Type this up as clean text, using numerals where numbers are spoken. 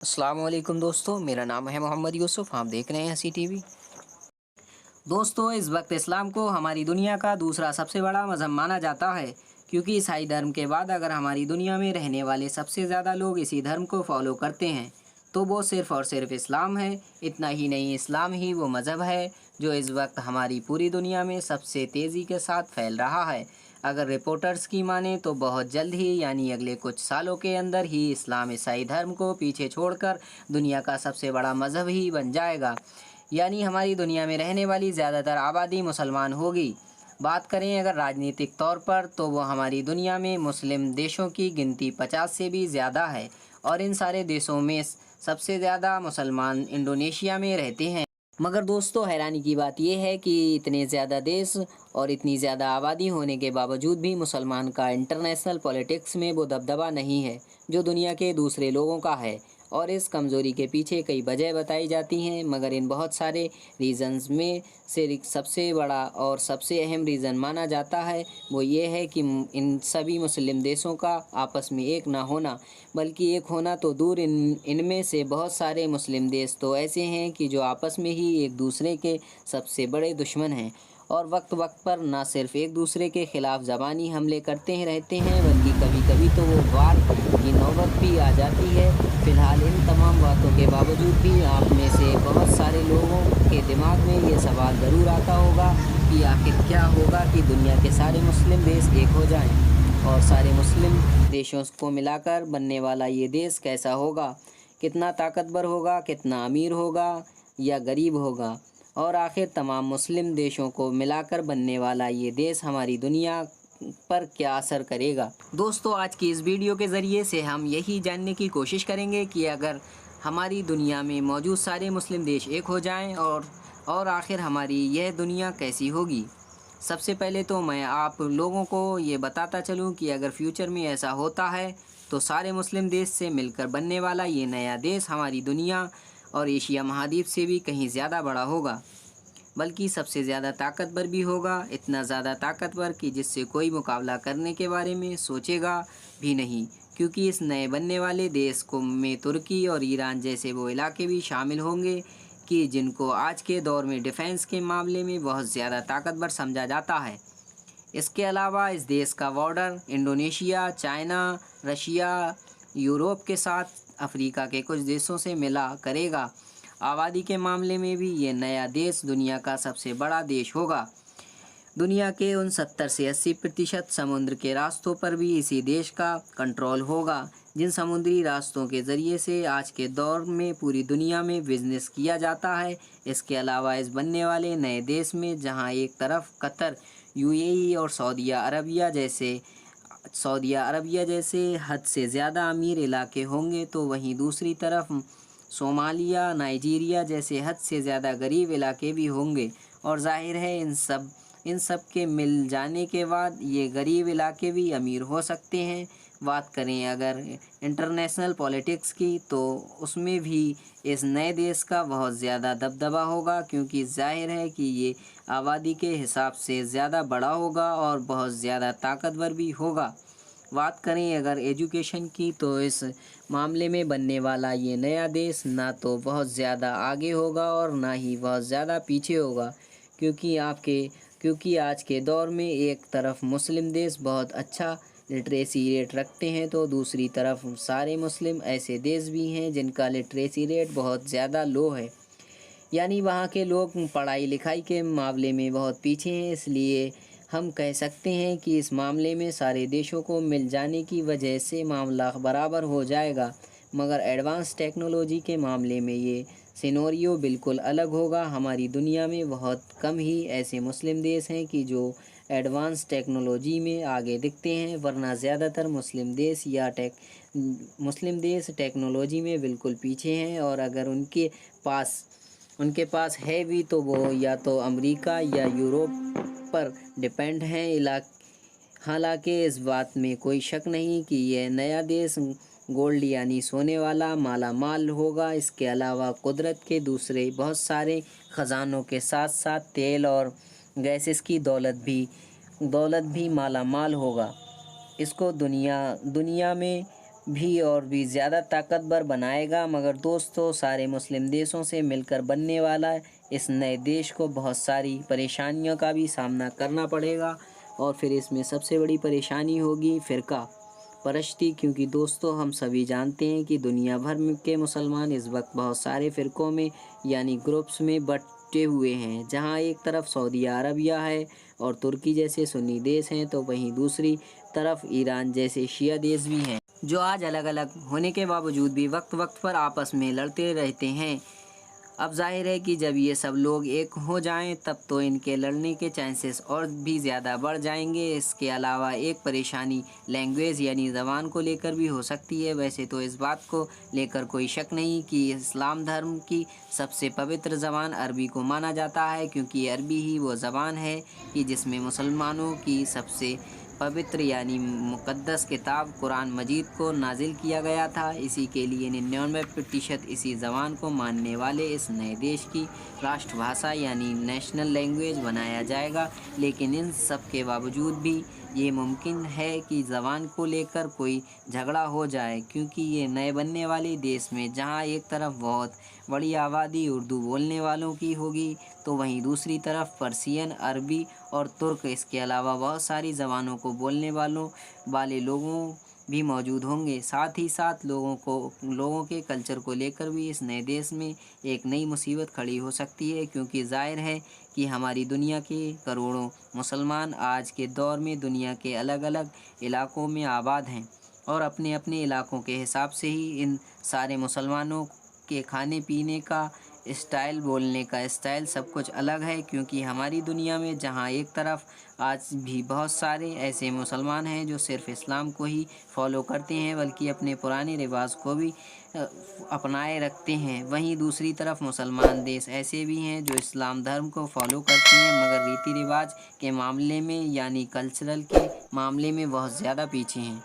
السلام علیکم دوستو، میرا نام ہے محمد یوسف۔ آپ دیکھ رہے ہیں سی ٹی وی۔ دوستو، اس وقت اسلام کو ہماری دنیا کا دوسرا سب سے بڑا مذہب مانا جاتا ہے، کیونکہ عیسائی دھرم کے بعد اگر ہماری دنیا میں رہنے والے سب سے زیادہ لوگ اسی دھرم کو فالو کرتے ہیں تو وہ صرف اور صرف اسلام ہے۔ اتنا ہی نہیں، اسلام ہی وہ مذہب ہے جو اس وقت ہماری پوری دنیا میں سب سے تیزی کے ساتھ پھیل رہا ہے۔ اگر رپورٹرز کی مانیں تو بہت جلد ہی، یعنی اگلے کچھ سالوں کے اندر ہی، اسلام عیسائی دھرم کو پیچھے چھوڑ کر دنیا کا سب سے بڑا مذہب ہی بن جائے گا، یعنی ہماری دنیا میں رہنے والی زیادہ تر آبادی مسلمان ہوگی۔ بات کریں اگر راجنیتک طور پر تو وہ ہماری دنیا میں مسلم دیشوں کی گنتی 50 سے بھی زیادہ ہے، اور ان سارے دیشوں میں سب سے زیادہ مسلمان انڈونیشیا میں رہتے ہیں۔ مگر دوستو، حیرانی کی بات یہ ہے کہ اتنے زیادہ دیش اور اتنی زیادہ آبادی ہونے کے باوجود بھی مسلمان کا انٹرنیشنل پولیٹکس میں وہ دبدبہ نہیں ہے جو دنیا کے دوسرے لوگوں کا ہے، اور اس کمزوری کے پیچھے کئی وجہ بتائی جاتی ہیں، مگر ان بہت سارے ریزنز میں سے سب سے بڑا اور سب سے اہم ریزن مانا جاتا ہے وہ یہ ہے کہ ان سبھی مسلم دیشوں کا آپس میں ایک نہ ہونا، بلکہ ایک ہونا تو دور، ان میں سے بہت سارے مسلم دیش تو ایسے ہیں کہ جو آپس میں ہی ایک دوسرے کے سب سے بڑے دشمن ہیں، اور وقت وقت پر نہ صرف ایک دوسرے کے خلاف زبانی حملے کرتے رہتے ہیں، بلکہ کبھی کبھی تو وہ وار کی نوبت بھی آ جاتی ہے۔ فی الحال ان تمام باتوں کے باوجود بھی آپ میں سے بہت سارے لوگوں کے دماغ میں یہ سوال ضرور آتا ہوگا کہ آخر کیا ہوگا کہ دنیا کے سارے مسلم دیش ایک ہو جائیں، اور سارے مسلم دیشوں کو ملا کر بننے والا یہ دیش کیسا ہوگا، کتنا طاقتور ہوگا، کتنا امیر ہوگا یا غریب ہوگا، اور آخر تمام مسلم دیشوں کو ملا کر بننے والا یہ دیش ہماری دنیا پر کیا اثر کرے گا۔ دوستو، آج کی اس ویڈیو کے ذریعے سے ہم یہی جاننے کی کوشش کریں گے کہ اگر ہماری دنیا میں موجود سارے مسلم دیش ایک ہو جائیں اور آخر ہماری یہ دنیا کیسی ہوگی۔ سب سے پہلے تو میں آپ لوگوں کو یہ بتاتا چلوں کہ اگر فیوچر میں ایسا ہوتا ہے تو سارے مسلم دیش سے مل کر بننے والا یہ نیا دیش ہماری دنیا اور ایشیا مہادیپ سے بھی کہیں زیادہ بڑا ہوگا، بلکہ سب سے زیادہ طاقتور بھی ہوگا، اتنا زیادہ طاقتور کہ جس سے کوئی مقابلہ کرنے کے بارے میں سوچے گا بھی نہیں، کیونکہ اس نئے بننے والے دیش میں ترکی اور ایران جیسے وہ علاقے بھی شامل ہوں گے کہ جن کو آج کے دور میں ڈیفنس کے معاملے میں بہت زیادہ طاقتور سمجھا جاتا ہے۔ اس کے علاوہ اس دیش کا border Indonesia, China, Russia, Europe کے ساتھ افریقہ کے کچھ دیشوں سے ملا کرے گا۔ آبادی کے معاملے میں بھی یہ نیا دیش دنیا کا سب سے بڑا دیش ہوگا۔ دنیا کے 70 سے 80% سمندر کے راستوں پر بھی اسی دیش کا کنٹرول ہوگا، جن سمندری راستوں کے ذریعے سے آج کے دور میں پوری دنیا میں بزنس کیا جاتا ہے۔ اس کے علاوہ اس بننے والے نئے دیش میں جہاں ایک طرف قطر، UAE اور سعودیہ عربیہ جیسے حد سے زیادہ امیر علاقے ہوں گے، تو وہیں دوسری طرف صومالیہ، نائجیریا جیسے حد سے زیادہ غریب علاقے بھی ہوں گے، اور ظاہر ہے ان سب کے مل جانے کے بعد یہ غریب علاقے بھی امیر ہو سکتے ہیں۔ بات کریں اگر انٹرنیشنل پولیٹکس کی تو اس میں بھی اس نئے دیش کا بہت زیادہ دبدبہ ہوگا، کیونکہ ظاہر ہے کہ یہ آبادی کے حساب سے زیادہ بڑا ہوگا اور بہت زیادہ طاقتور بھی ہوگا۔ بات کریں اگر ایجوکیشن کی تو اس معاملے میں بننے والا یہ نیا دیش نہ تو بہت زیادہ آگے ہوگا اور نہ ہی بہت زیادہ پیچھے ہوگا، کیونکہ آج کے دور میں ایک طرف مسلم دیش بہت اچھا لٹریسی ریٹ رکھتے ہیں تو دوسری طرف سارے مسلم ایسے دیش بھی ہیں جن کا لٹریسی ریٹ بہت زیادہ لو ہے، یعنی وہاں کے لوگ پڑھائی لکھائی کے معاملے میں بہت پیچھے ہیں۔ اس لیے ہم کہہ سکتے ہیں کہ اس معاملے میں سارے دیشوں کو مل جانے کی وجہ سے معاملہ برابر ہو جائے گا، مگر ایڈوانس ٹیکنالوجی کے معاملے میں یہ سینوریو بالکل الگ ہوگا۔ ہماری دنیا میں بہت کم ہی ایسے مسلم دیش ہیں کہ جو ایڈوانس ٹیکنالوجی میں آگے دکھتے ہیں، ورنہ زیادہ تر مسلم دیش ٹیکنالوجی میں بالکل پیچھے ہیں، اور اگر ان کے پاس ہے بھی تو وہ یا تو امریکہ یا یورپ پر ڈیپینڈ ہیں۔ حالانکہ اس بات میں کوئی شک نہیں کہ یہ نیا دیش گولڈ یعنی سونے والا مالا مال ہوگا۔ اس کے علاوہ قدرت کے دوسرے بہت سارے خزانوں کے ساتھ ساتھ تیل اور گیسز کی دولت بھی مالا مال ہوگا۔ اس کو دنیا میں بھی اور بھی زیادہ طاقتور بنائے گا، مگر دوستو سارے مسلم دیشوں سے مل کر بننے والا اس نئے دیش کو بہت ساری پریشانیوں کا بھی سامنا کرنا پڑے گا، اور پھر اس میں سب سے بڑی پریشانی ہوگی فرقہ پرستی، کیونکہ دوستو ہم سبھی جانتے ہیں کہ دنیا بھر کے مسلمان اس وقت بہت سارے فرقوں میں یعنی گروپس میں بٹے ہوئے ہیں، جہاں ایک طرف سعودی عربیہ ہے اور ترکی جیسے سنی دیش ہیں، تو وہیں دوسری طرف ایران جیسے شیعہ دیش بھی ہیں، جو آج الگ الگ ہونے کے باوجود بھی وقت وقت پر آپس میں لڑتے رہتے ہیں۔ اب ظاہر ہے کہ جب یہ سب لوگ ایک ہو جائیں تب تو ان کے لڑنے کے چانسز اور بھی زیادہ بڑھ جائیں گے۔ اس کے علاوہ ایک پریشانی لینگویج یعنی زبان کو لے کر بھی ہو سکتی ہے۔ ویسے تو اس بات کو لے کر کوئی شک نہیں کہ اسلام دھرم کی سب سے پوتر زبان عربی کو مانا جاتا ہے، کیونکہ عربی ہی وہ زبان ہے کہ جس میں مسلمانوں کی سب سے پوتر یعنی مقدس کتاب قرآن مجید کو نازل کیا گیا تھا۔ اسی کے لیے 99% اسی زبان کو ماننے والے اس نئے دیش کی راشٹر بھاشا یعنی نیشنل لینگویج بنایا جائے گا، لیکن ان سب کے باوجود بھی یہ ممکن ہے کہ زبان کو لے کر کوئی جھگڑا ہو جائے، کیونکہ یہ نئے بننے والے دیش میں جہاں ایک طرف بہت بڑی آبادی اردو بولنے والوں کی ہوگی، تو وہیں دوسری طرف پرشین، عربی اور ترک، اس کے علاوہ بہت ساری زبانوں کو بولنے والے لوگوں بھی موجود ہوں گے۔ ساتھ ہی ساتھ لوگوں کے کلچر کو لے کر بھی اس نئے دیش میں ایک نئی مصیبت کھڑی ہو سکتی ہے، کیونکہ ظاہر ہے کہ ہماری دنیا کے کروڑوں مسلمان آج کے دور میں دنیا کے الگ الگ علاقوں میں آباد ہیں، اور اپنے اپنے علاقوں کے حساب سے ہی ان سارے مسلمانوں کے کھانے پینے کا اسٹائل، بولنے کا اسٹائل سب کچھ الگ ہے، کیونکہ ہماری دنیا میں جہاں ایک طرف آج بھی بہت سارے ایسے مسلمان ہیں جو صرف اسلام کو ہی فالو کرتے ہیں بلکہ اپنے پرانے رواج کو بھی اپنائے رکھتے ہیں، وہیں دوسری طرف مسلمان دیش ایسے بھی ہیں جو اسلام دھرم کو فالو کرتے ہیں مگر ریتی رواج کے معاملے میں یعنی کلچرل کے معاملے میں بہت زیادہ پیچھے ہیں۔